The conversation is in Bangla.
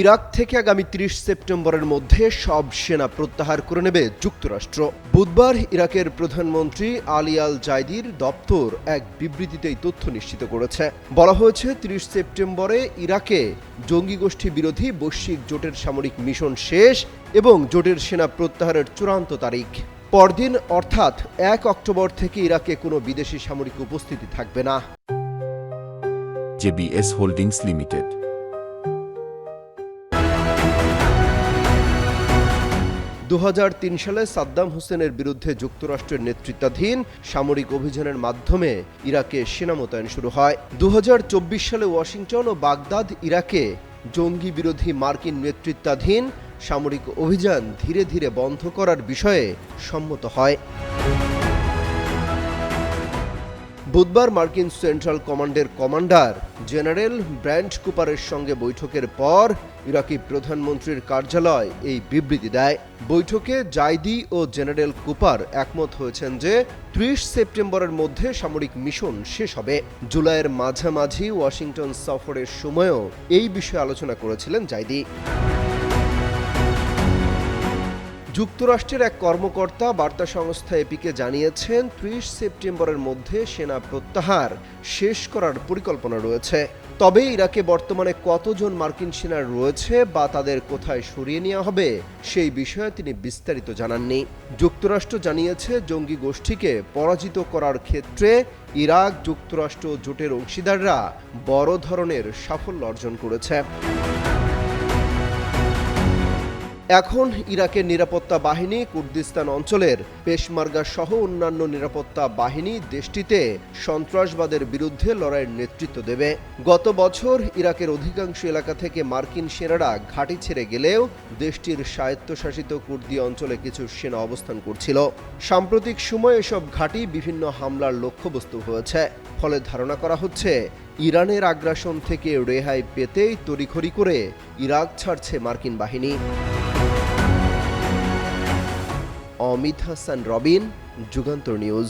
ইরাক থেকে আগামী ৩০ সেপ্টেম্বরের মধ্যে সব সেনা প্রত্যাহার করে নেবে যুক্তরাষ্ট্র। বুধবার ইরাকের প্রধানমন্ত্রী আলী আল জাইদির দপ্তর এক বিবৃতিতে এই তথ্য নিশ্চিত করেছে। বলা হয়েছে ৩০ সেপ্টেম্বরে ইরাকে জঙ্গি গোষ্ঠী বিরোধী বৈশ্বিক জোটের সামরিক মিশন শেষ এবং জোটের সেনা প্রত্যাহারের চূড়ান্ত তারিখ। পরদিন অর্থাৎ ১ অক্টোবর থেকে ইরাকে কোনো বিদেশি সামরিক উপস্থিতি থাকবে না। JBS holdings limited. ২০০৩ সালে সাদ্দাম হোসেনের বিরুদ্ধে যুক্তরাষ্ট্রের নেতৃত্বাধীন সামরিক অভিযানের মাধ্যমে ইরাকে সেনা মোতায়েন শুরু হয়। ২০২৪ সালে ওয়াশিংটন ও বাগদাদ ইরাকে জঙ্গি বিরোধী মার্কিন নেতৃত্বাধীন সামরিক অভিযান ধীরে ধীরে বন্ধ করার বিষয়ে সম্মত হয়। বুধবার মার্কিন সেন্ট্রাল কমান্ডের কমান্ডার জেনারেল ব্র্যান্ড কুপারের সঙ্গে বৈঠকের পর ইরাকি প্রধানমন্ত্রীর কার্যালয় এই বিবৃতি দেয়। বৈঠকে জাইদি ও জেনারেল কুপার একমত হয়েছেন যে ৩০ সেপ্টেম্বরের মধ্যে সামরিক মিশন শেষ হবে। জুলাইয়ের মাঝামাঝি ওয়াশিংটন সফরের সময়ও এই বিষয়ে আলোচনা করেছিলেন জাইদি। যুক্তরাষ্ট্রের এক কর্মকর্তা বার্তা সংস্থা এপিকে জানিয়েছেন ৩০ সেপ্টেম্বরের মধ্যে সেনা প্রত্যাহার শেষ করার পরিকল্পনা রয়েছে। তবে ইরাকে বর্তমানে কতজন মার্কিন সেনা রয়েছে বা তাদের কোথায় সরিয়ে নেওয়া হবে সেই বিষয়ে তিনি বিস্তারিত জানাননি। যুক্তরাষ্ট্র জানিয়েছে জঙ্গি গোষ্ঠীকে পরাজিত করার ক্ষেত্রে ইরাক যুক্তরাষ্ট্র জোটের অংশীদাররা বড় ধরনের সাফল্য অর্জন করেছে। এখন ইরাকের নিরাপত্তা বাহিনী কুর্দিস্তান অঞ্চলের পেশমার্গা সহ অন্যান্য নিরাপত্তা বাহিনী দেশটিতে সন্ত্রাসবাদের বিরুদ্ধে লড়াইয়ের নেতৃত্ব দেবে। গত বছর ইরাকের অধিকাংশ এলাকা থেকে মার্কিন সেনারা ঘাঁটি ছেড়ে গেলেও দেশটির স্বায়ত্তশাসিত কুর্দি অঞ্চলে কিছু সেনা অবস্থান করছিল। সাম্প্রতিক সময়ে এসব ঘাঁটি বিভিন্ন হামলার লক্ষ্যবস্তু হয়েছে। ফলে ধারণা করা হচ্ছে ইরানের আগ্রাসন থেকে রেহাই পেতেই তড়িঘড়ি করে ইরাক ছাড়ছে মার্কিন বাহিনী। অমিত হাসান রবিন, যুগান্তর নিউজ।